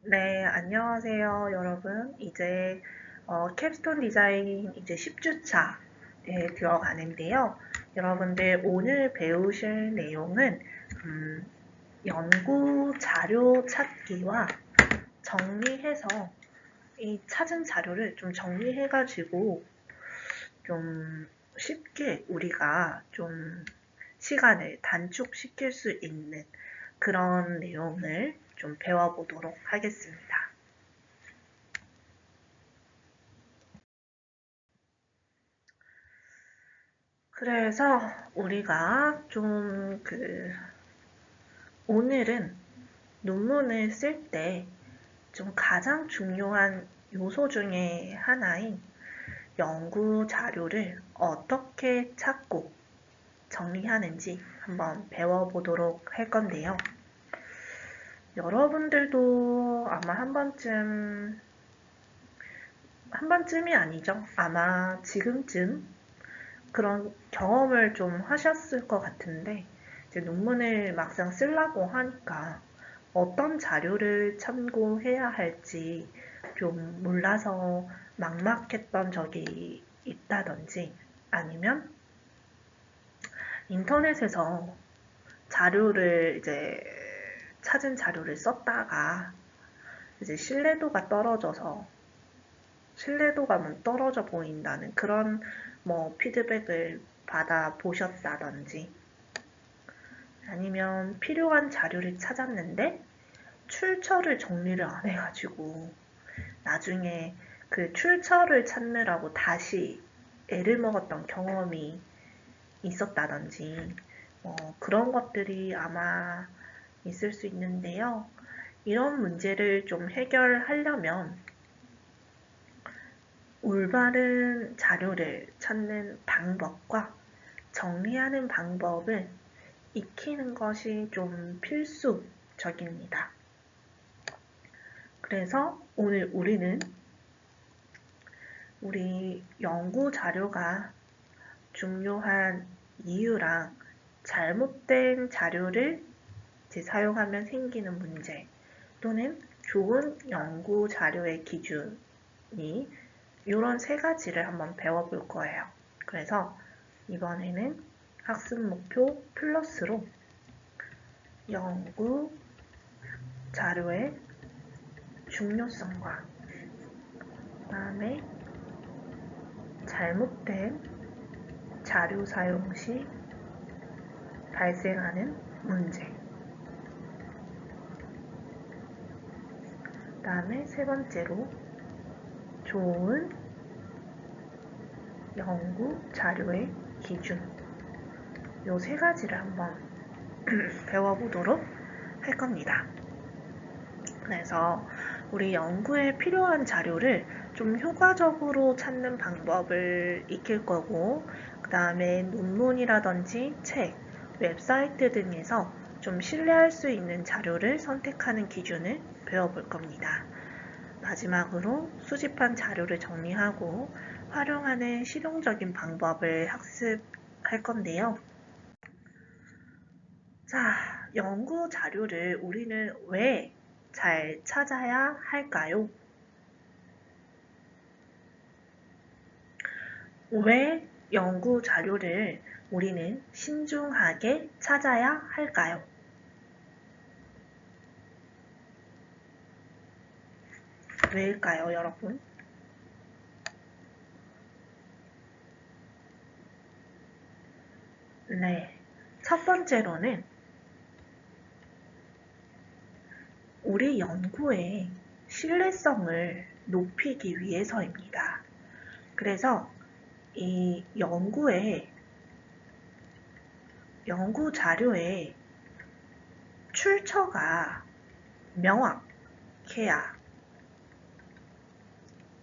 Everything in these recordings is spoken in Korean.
네, 안녕하세요, 여러분. 이제 캡스톤 디자인 이제 10주차에 들어가는데요. 여러분들 오늘 배우실 내용은 음, 연구 자료 찾기와 정리해서 이 찾은 자료를 좀 정리해가지고 좀 쉽게 우리가 좀 시간을 단축시킬 수 있는 그런 내용을 좀 배워보도록 하겠습니다. 그래서 우리가 좀 오늘은 논문을 쓸 때 좀 가장 중요한 요소 중에 하나인 연구 자료를 어떻게 찾고 정리하는지 한번 배워보도록 할 건데요. 여러분들도 아마 한 번쯤이 아니죠. 아마 지금쯤 그런 경험을 좀 하셨을 것 같은데, 이제 논문을 막상 쓰려고 하니까 어떤 자료를 참고해야 할지 좀 몰라서 막막했던 적이 있다든지, 아니면 인터넷에서 자료를 이제 찾은 자료를 썼다가 이제 신뢰도가 뭐 떨어져 보인다는 그런 뭐 피드백을 받아 보셨다든지, 아니면 필요한 자료를 찾았는데 출처를 정리를 안 해가지고 나중에 그 출처를 찾느라고 다시 애를 먹었던 경험이 있었다든지, 그런 것들이 아마 있을 수 있는데요. 이런 문제를 좀 해결하려면 올바른 자료를 찾는 방법과 정리하는 방법을 익히는 것이 좀 필수적입니다. 그래서 오늘 우리는 우리 연구 자료가 중요한 이유랑 잘못된 자료를 이제 사용하면 생기는 문제, 또는 좋은 연구 자료의 기준이 이런 세 가지를 한번 배워볼 거예요. 그래서 이번에는 학습 목표 플러스로 연구 자료의 중요성과 그다음에 잘못된 자료 사용 시 발생하는 문제, 그다음에 세 번째로 좋은 연구 자료의 기준, 요 세 가지를 한번 배워보도록 할 겁니다. 그래서 우리 연구에 필요한 자료를 좀 효과적으로 찾는 방법을 익힐 거고, 그 다음에 논문이라든지 책, 웹사이트 등에서 좀 신뢰할 수 있는 자료를 선택하는 기준을 배워볼 겁니다. 마지막으로 수집한 자료를 정리하고 활용하는 실용적인 방법을 학습할 건데요. 자, 연구 자료를 우리는 왜 잘 찾아야 할까요? 왜 연구 자료를 우리는 신중하게 찾아야 할까요? 왜일까요, 여러분? 네. 첫 번째로는 우리 연구의 신뢰성을 높이기 위해서입니다. 그래서 이 연구 자료의 출처가 명확해야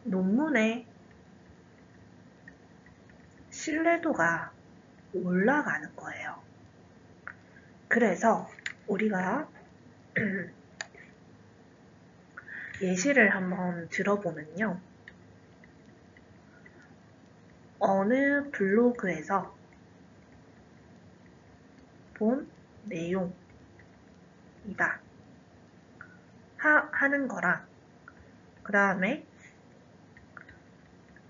논문의 신뢰도가 올라가는 거예요. 그래서 우리가 예시를 한번 들어보면요. 어느 블로그에서 본 내용이다. 하는 거랑 그 다음에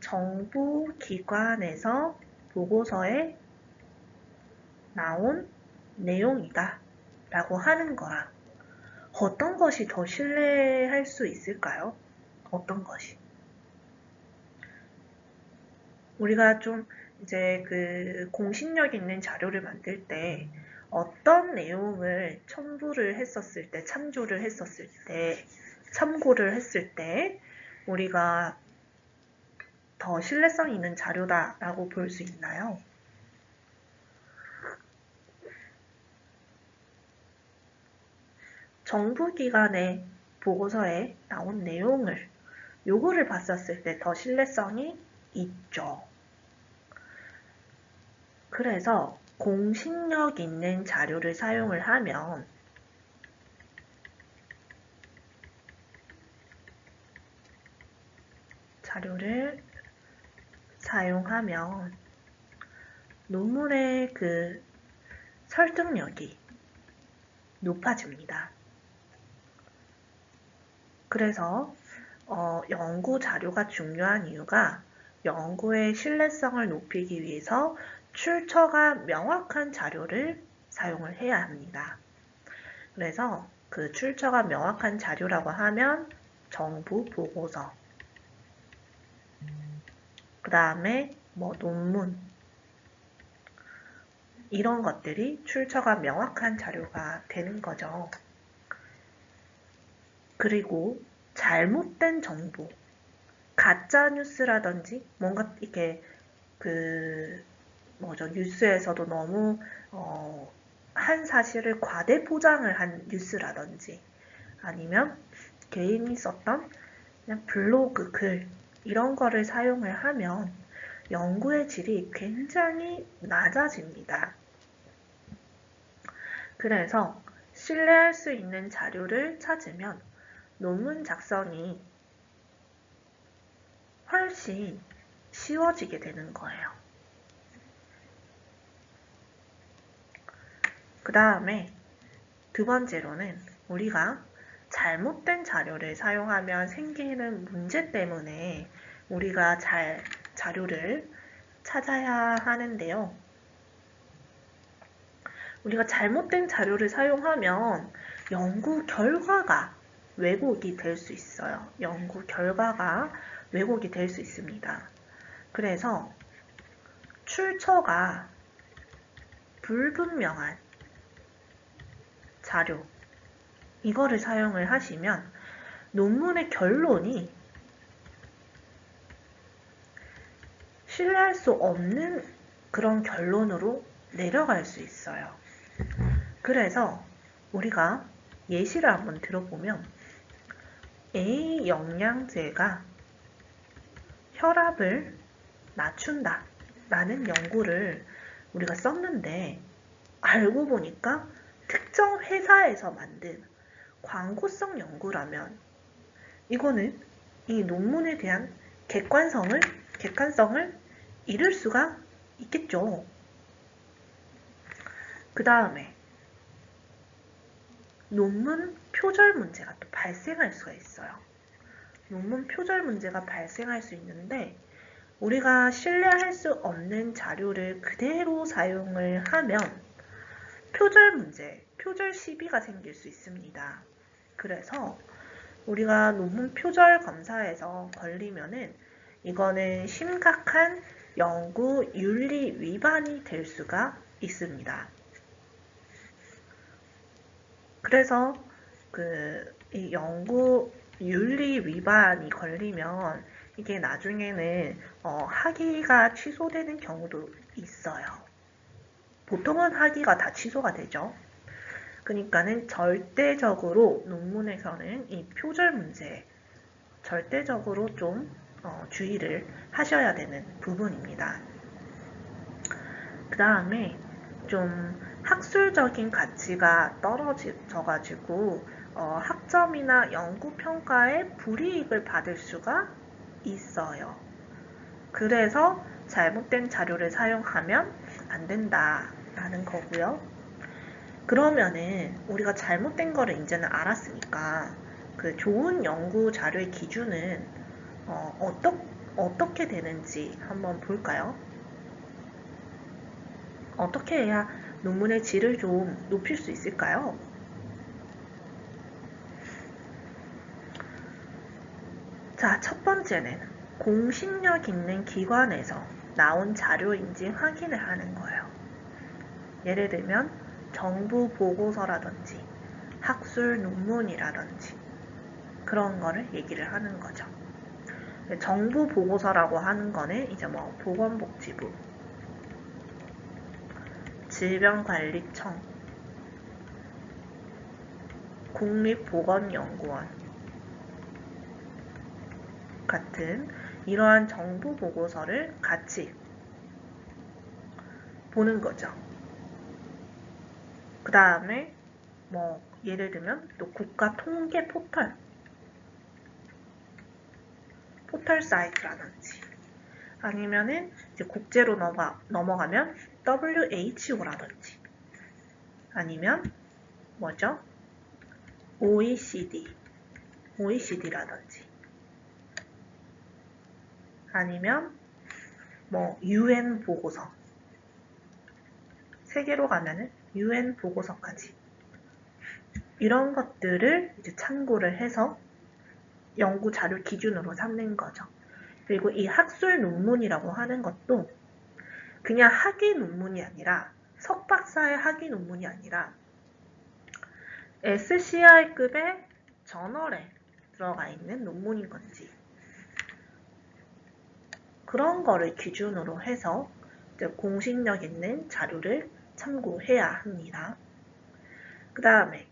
정부 기관에서 보고서에 나온 내용이다 라고 하는 거랑 어떤 것이 더 신뢰할 수 있을까요? 어떤 것이? 우리가 좀 이제 그 공신력 있는 자료를 만들 때 어떤 내용을 첨부를 했었을 때, 참조를 했었을 때, 참고를 했을 때 우리가 더 신뢰성 있는 자료다라고 볼 수 있나요? 정부기관의 보고서에 나온 내용을 요거를 봤었을 때 더 신뢰성이 있죠. 그래서 공신력 있는 자료를 사용을 하면 논문의 그 설득력이 높아집니다. 그래서 연구 자료가 중요한 이유가 연구의 신뢰성을 높이기 위해서 출처가 명확한 자료를 사용을 해야 합니다. 그래서 그 출처가 명확한 자료라고 하면 정부 보고서, 그 다음에 논문, 이런 것들이 출처가 명확한 자료가 되는 거죠. 그리고 잘못된 정보, 가짜 뉴스라든지 뭔가 이렇게 뉴스에서도 너무 한 사실을 과대 포장을 한 뉴스라든지 아니면 개인이 썼던 그냥 블로그 글 이런 거를 사용을 하면 연구의 질이 굉장히 낮아집니다. 그래서 신뢰할 수 있는 자료를 찾으면 논문 작성이 훨씬 쉬워지게 되는 거예요. 그 다음에 두 번째로는 우리가 잘못된 자료를 사용하면 생기는 문제 때문에 우리가 자료를 찾아야 하는데요. 우리가 잘못된 자료를 사용하면 연구 결과가 왜곡이 될 수 있어요. 연구 결과가 왜곡이 될 수 있습니다. 그래서 출처가 불분명한 자료, 이거를 사용을 하시면 논문의 결론이 신뢰할 수 없는 그런 결론으로 내려갈 수 있어요. 그래서 우리가 예시를 한번 들어보면 A 영양제가 혈압을 낮춘다 라는 연구를 우리가 썼는데 알고 보니까 특정 회사에서 만든 광고성 연구라면 이거는 이 논문에 대한 객관성을 잃을 수가 있겠죠. 그 다음에 논문 표절 문제가 또 발생할 수가 있어요. 논문 표절 문제가 발생할 수 있는데 우리가 신뢰할 수 없는 자료를 그대로 사용을 하면 표절 문제, 표절 시비가 생길 수 있습니다. 그래서 우리가 논문 표절 검사에서 걸리면은 이거는 심각한 연구 윤리 위반이 될 수가 있습니다. 그래서 이 연구 윤리 위반이 걸리면 이게 나중에는 학위가 취소되는 경우도 있어요. 보통은 학위가 다 취소가 되죠. 그러니까는 절대적으로 논문에서는 이 표절 문제 절대적으로 좀 주의를 하셔야 되는 부분입니다. 그 다음에 좀 학술적인 가치가 떨어져가지고 학점이나 연구평가에 불이익을 받을 수가 있어요. 그래서 잘못된 자료를 사용하면 안 된다라는 거고요. 그러면은 우리가 잘못된 거를 이제는 알았으니까 그 좋은 연구 자료의 기준은 어떻게 되는지 한번 볼까요? 어떻게 해야 논문의 질을 좀 높일 수 있을까요? 자, 첫 번째는 공신력 있는 기관에서 나온 자료인지 확인을 하는 거예요. 예를 들면 정부 보고서라든지 학술 논문이라든지 그런 거를 얘기를 하는 거죠. 정부 보고서라고 하는 거는 이제 뭐 보건복지부, 질병관리청, 국립보건연구원 같은 이러한 정부 보고서를 같이 보는 거죠. 그 다음에 뭐 예를 들면 또 국가 통계 포털 사이트라든지 아니면은 이제 국제로 넘어가면 WHO라든지 아니면 뭐죠? OECD라든지 아니면 뭐 UN 보고서 세계로 가면은 UN 보고서까지 이런 것들을 이제 참고를 해서 연구 자료 기준으로 삼는 거죠. 그리고 이 학술 논문이라고 하는 것도 그냥 학위 논문이 아니라 석박사의 학위 논문이 아니라 SCI급의 저널에 들어가 있는 논문인 건지 그런 거를 기준으로 해서 공신력 있는 자료를 참고해야 합니다. 그 다음에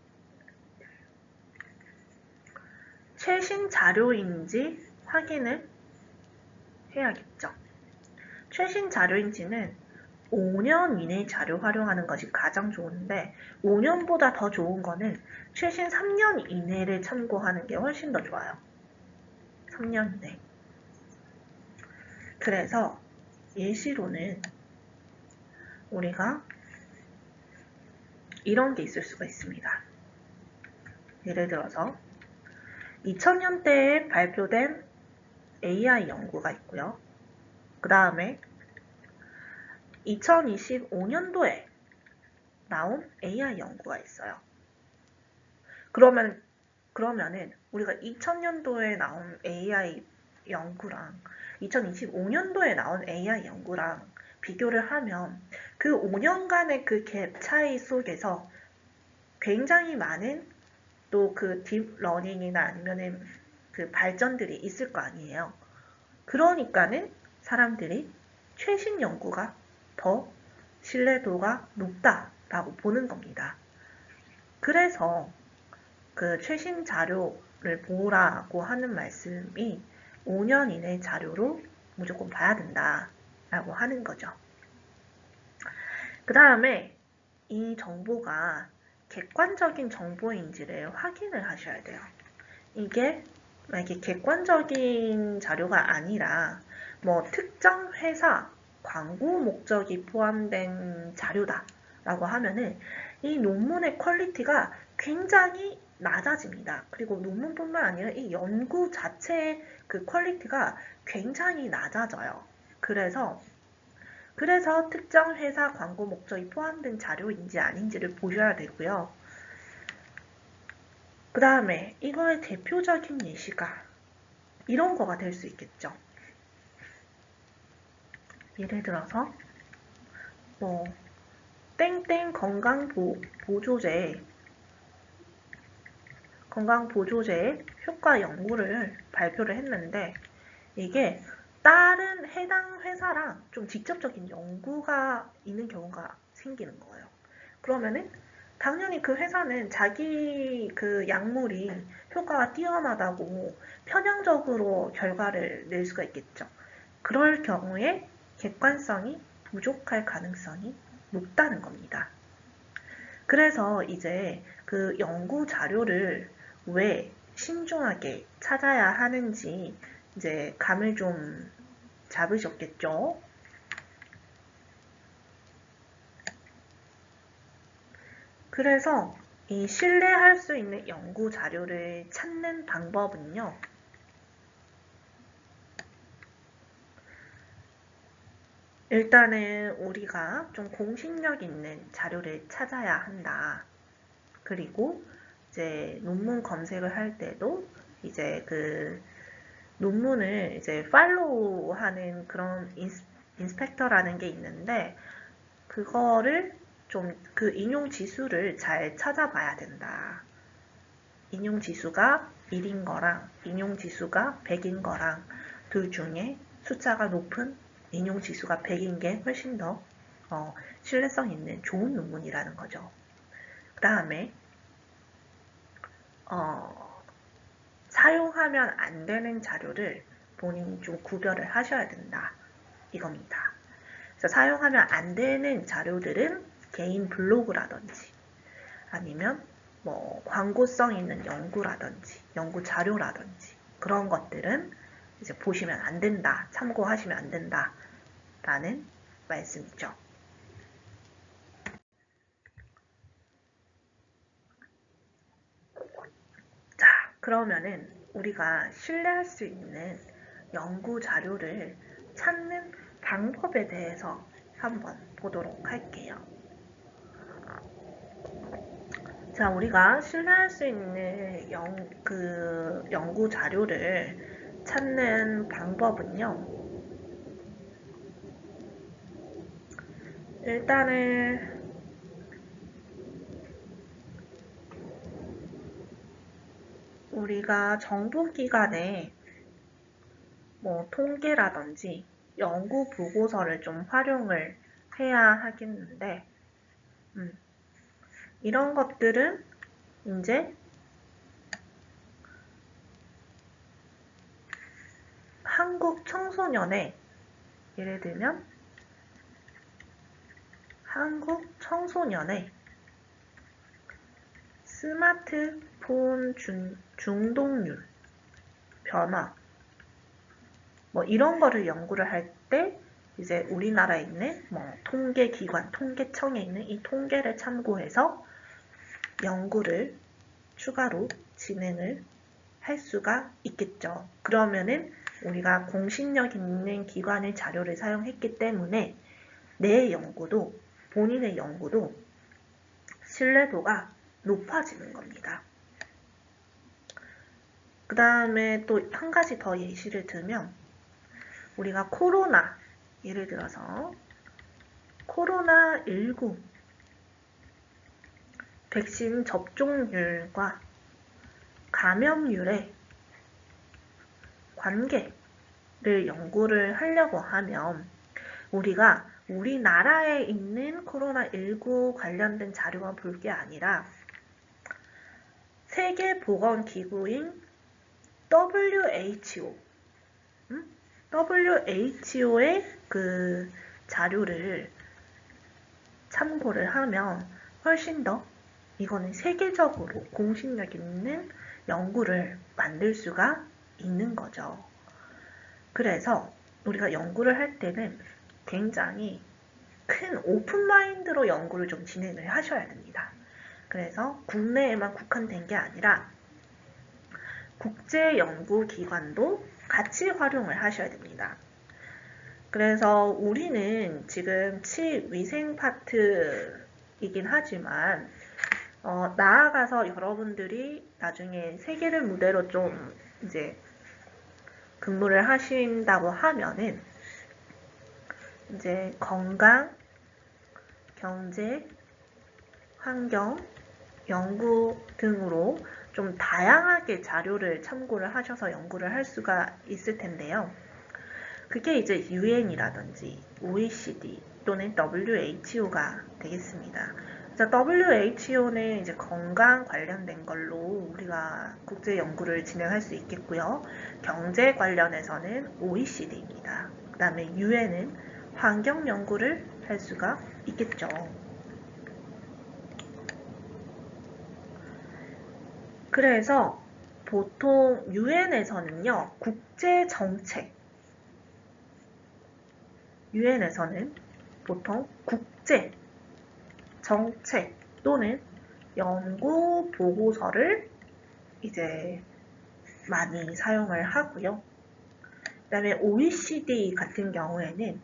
최신 자료인지 확인을 해야겠죠. 최신 자료인지는 5년 이내 자료 활용하는 것이 가장 좋은데 5년보다 더 좋은 거는 최신 3년 이내를 참고하는 게 훨씬 더 좋아요. 3년 이내. 그래서 예시로는 우리가 이런 게 있을 수가 있습니다. 예를 들어서 2000년대에 발표된 AI 연구가 있고요. 그 다음에 2025년도에 나온 AI 연구가 있어요. 그러면은 우리가 2000년도에 나온 AI 연구랑 2025년도에 나온 AI 연구랑 비교를 하면 그 5년간의 그 갭 차이 속에서 굉장히 많은 또 그 딥러닝이나 아니면은 그 발전들이 있을 거 아니에요. 그러니까는 사람들이 최신 연구가 더 신뢰도가 높다라고 보는 겁니다. 그래서 그 최신 자료를 보라고 하는 말씀이 5년 이내 자료로 무조건 봐야 된다라고 하는 거죠. 그 다음에 이 정보가 객관적인 정보인지를 확인을 하셔야 돼요. 이게 만약에 객관적인 자료가 아니라 뭐 특정 회사 광고 목적이 포함된 자료다라고 하면은 이 논문의 퀄리티가 굉장히 낮아집니다. 그리고 논문뿐만 아니라 이 연구 자체의 그 퀄리티가 굉장히 낮아져요. 그래서 특정 회사 광고 목적이 포함된 자료인지 아닌지를 보셔야 되고요. 그 다음에 이거의 대표적인 예시가 이런 거가 될 수 있겠죠. 예를 들어서 뭐 땡땡 건강보조제 효과 연구를 발표를 했는데 이게 다른 해당 회사랑 좀 직접적인 연구가 있는 경우가 생기는 거예요. 그러면은 당연히 그 회사는 자기 그 약물이 효과가 뛰어나다고 편향적으로 결과를 낼 수가 있겠죠. 그럴 경우에 객관성이 부족할 가능성이 높다는 겁니다. 그래서 이제 그 연구 자료를 왜 신중하게 찾아야 하는지 이제 감을 좀 잡으셨겠죠? 그래서 이 신뢰할 수 있는 연구 자료를 찾는 방법은요. 일단은 우리가 좀 공신력 있는 자료를 찾아야 한다. 그리고 이제 논문 검색을 할 때도 이제 그 논문을 이제 팔로우하는 그런 인스펙터라는 게 있는데 그거를 좀 그 인용 지수를 잘 찾아봐야 된다. 인용 지수가 1인 거랑 인용 지수가 100인 거랑 둘 중에 숫자가 높은 인용 지수가 100인 게 훨씬 더 신뢰성 있는 좋은 논문이라는 거죠. 그 다음에 사용하면 안 되는 자료를 본인이 좀 구별을 하셔야 된다. 이겁니다. 그래서 사용하면 안 되는 자료들은 개인 블로그라든지 아니면 뭐 광고성 있는 연구라든지 연구 자료라든지 그런 것들은 이제 보시면 안 된다. 참고하시면 안 된다. 라는 말씀이죠. 자, 그러면은 우리가 신뢰할 수 있는 연구 자료를 찾는 방법에 대해서 한번 보도록 할게요. 자, 우리가 신뢰할 수 있는 연구 자료를 찾는 방법은요. 일단은 우리가 정부기관의 뭐 통계라든지 연구 보고서를 좀 활용을 해야 하겠는데, 이런 것들은 이제 한국 청소년의 예를 들면 한국 청소년의 스마트폰 중독률 변화 뭐 이런 거를 연구를 할 때 이제 우리나라에 있는 뭐 통계기관, 통계청에 있는 이 통계를 참고해서 연구를 추가로 진행을 할 수가 있겠죠. 그러면은 우리가 공신력 있는 기관의 자료를 사용했기 때문에 내 연구도 본인의 연구도 신뢰도가 높아지는 겁니다. 그 다음에 또 한 가지 더 예시를 들면 우리가 코로나 예를 들어서 코로나19 백신 접종률과 감염률의 관계를 연구를 하려고 하면 우리가 우리나라에 있는 코로나19 관련된 자료만 볼 게 아니라 세계보건기구인 WHO의 그 자료를 참고를 하면 훨씬 더 이거는 세계적으로 공신력 있는 연구를 만들 수가 있는 거죠. 그래서 우리가 연구를 할 때는 굉장히 큰 오픈마인드로 연구를 좀 진행을 하셔야 됩니다. 그래서 국내에만 국한된 게 아니라 국제연구기관도 같이 활용을 하셔야 됩니다. 그래서 우리는 지금 치위생 파트이긴 하지만 나아가서 여러분들이 나중에 세계를 무대로 좀 이제 근무를 하신다고 하면은 이제 건강, 경제, 환경, 연구 등으로 좀 다양하게 자료를 참고를 하셔서 연구를 할 수가 있을 텐데요. 그게 이제 UN이라든지 OECD 또는 WHO가 되겠습니다. WHO는 이제 건강 관련된 걸로 우리가 국제 연구를 진행할 수 있겠고요. 경제 관련해서는 OECD입니다. 그 다음에 UN은 환경 연구를 할 수가 있겠죠. 그래서 보통 UN에서는요, UN에서는 보통 국제 정책 또는 연구 보고서를 이제 많이 사용을 하고요. 그 다음에 OECD 같은 경우에는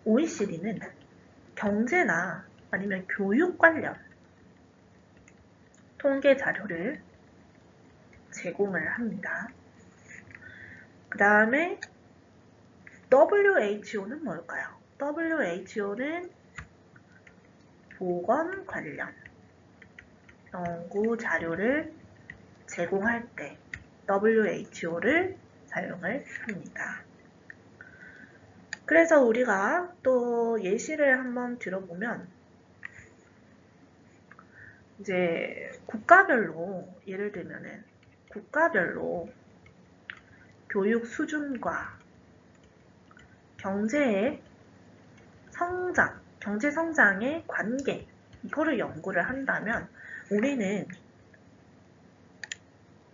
OECD는 경제나 아니면 교육 관련 통계 자료를 제공을 합니다. 그 다음에 WHO는 뭘까요? WHO는 보건 관련 연구 자료를 제공할 때 WHO를 사용을 합니다. 그래서 우리가 또 예시를 한번 들어보면 이제 국가별로 예를 들면은 국가별로 교육 수준과 경제의 성장, 경제 성장의 관계 이거를 연구를 한다면 우리는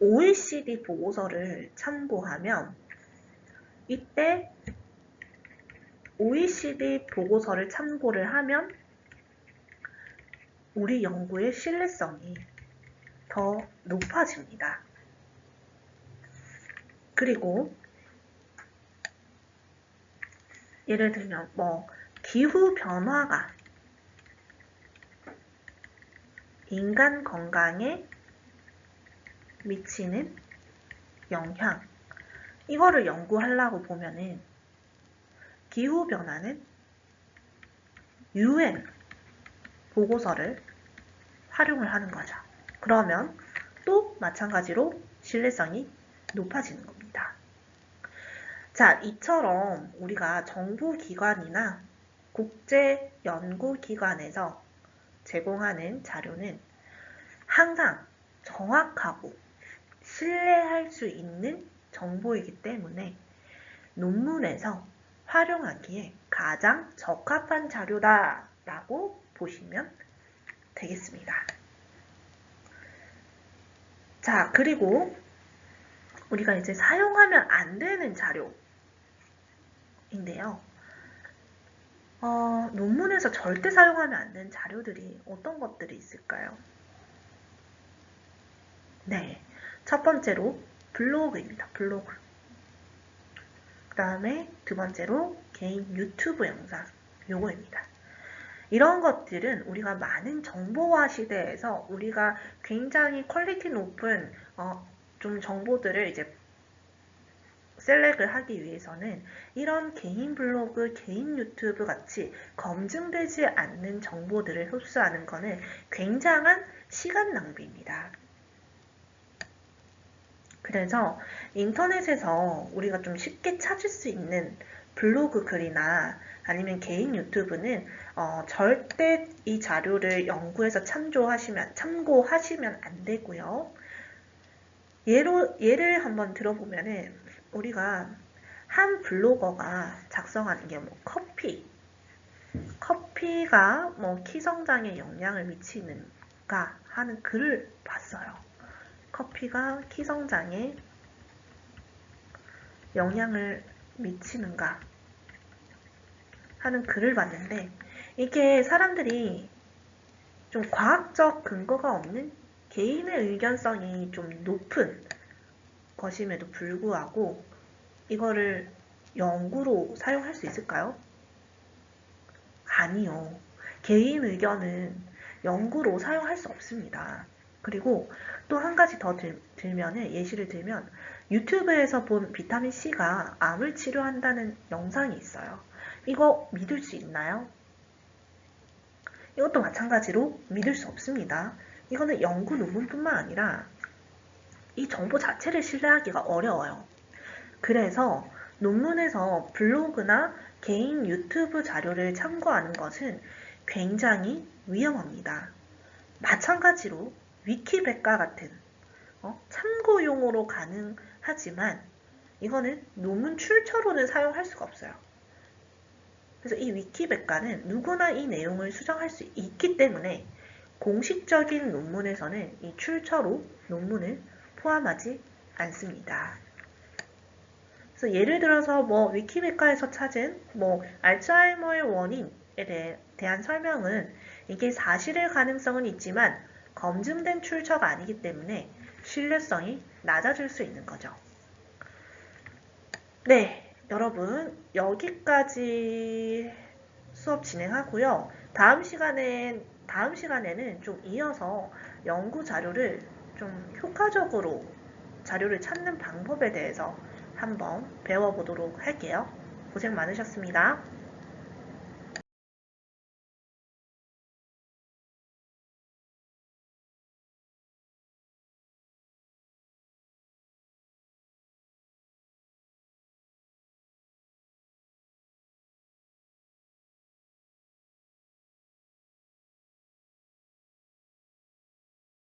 OECD 보고서를 참고하면 이때 OECD 보고서를 참고를 하면 우리 연구의 신뢰성이 더 높아집니다. 그리고 예를 들면 기후 변화가 인간 건강에 미치는 영향 이거를 연구하려고 보면은 기후 변화는 UN 보고서를 활용을 하는 거죠. 그러면 또 마찬가지로 신뢰성이 높아지는 겁니다. 자, 이처럼 우리가 정부기관이나 국제연구기관에서 제공하는 자료는 항상 정확하고 신뢰할 수 있는 정보이기 때문에 논문에서 활용하기에 가장 적합한 자료다라고 보시면 되겠습니다. 자, 그리고 우리가 이제 사용하면 안 되는 자료인데요. 논문에서 절대 사용하면 안 되는 자료들이 어떤 것들이 있을까요? 네, 첫 번째로 블로그입니다. 블로그. 그 다음에 두 번째로 개인 유튜브 영상 요거입니다. 이런 것들은 우리가 많은 정보화 시대에서 우리가 굉장히 퀄리티 높은 좀 정보들을 이제 셀렉을 하기 위해서는 이런 개인 블로그, 개인 유튜브 같이 검증되지 않는 정보들을 흡수하는 것은 굉장한 시간 낭비입니다. 그래서 인터넷에서 우리가 좀 쉽게 찾을 수 있는 블로그 글이나 아니면 개인 유튜브는 절대 이 자료를 연구해서 참고하시면 안 되고요. 예를 한번 들어보면은 우리가 한 블로거가 작성하는 게 커피가 키 성장에 영향을 미치는가 하는 글을 봤어요. 커피가 키 성장에 영향을 미치는가 하는 글을 봤는데 이게 사람들이 좀 과학적 근거가 없는 개인의 의견성이 좀 높은 것임에도 불구하고 이거를 연구로 사용할 수 있을까요? 아니요. 개인 의견은 연구로 사용할 수 없습니다. 그리고 또 한 가지 더 예시를 들면 유튜브에서 본 비타민C가 암을 치료한다는 영상이 있어요. 이거 믿을 수 있나요? 이것도 마찬가지로 믿을 수 없습니다. 이거는 연구 논문뿐만 아니라 이 정보 자체를 신뢰하기가 어려워요. 그래서 논문에서 블로그나 개인 유튜브 자료를 참고하는 것은 굉장히 위험합니다. 마찬가지로 위키백과 같은 참고용으로 가능하지만 이거는 논문 출처로는 사용할 수가 없어요. 그래서 이 위키백과는 누구나 이 내용을 수정할 수 있기 때문에 공식적인 논문에서는 이 출처로 논문을 포함하지 않습니다. 그래서 예를 들어서 위키백과에서 찾은 알츠하이머의 원인에 대한 설명은 이게 사실일 가능성은 있지만 검증된 출처가 아니기 때문에 신뢰성이 낮아질 수 있는 거죠. 네, 여러분 여기까지 수업 진행하고요. 다음 시간에는 좀 이어서 연구 자료를 좀 효과적으로 자료를 찾는 방법에 대해서 한번 배워보도록 할게요. 고생 많으셨습니다.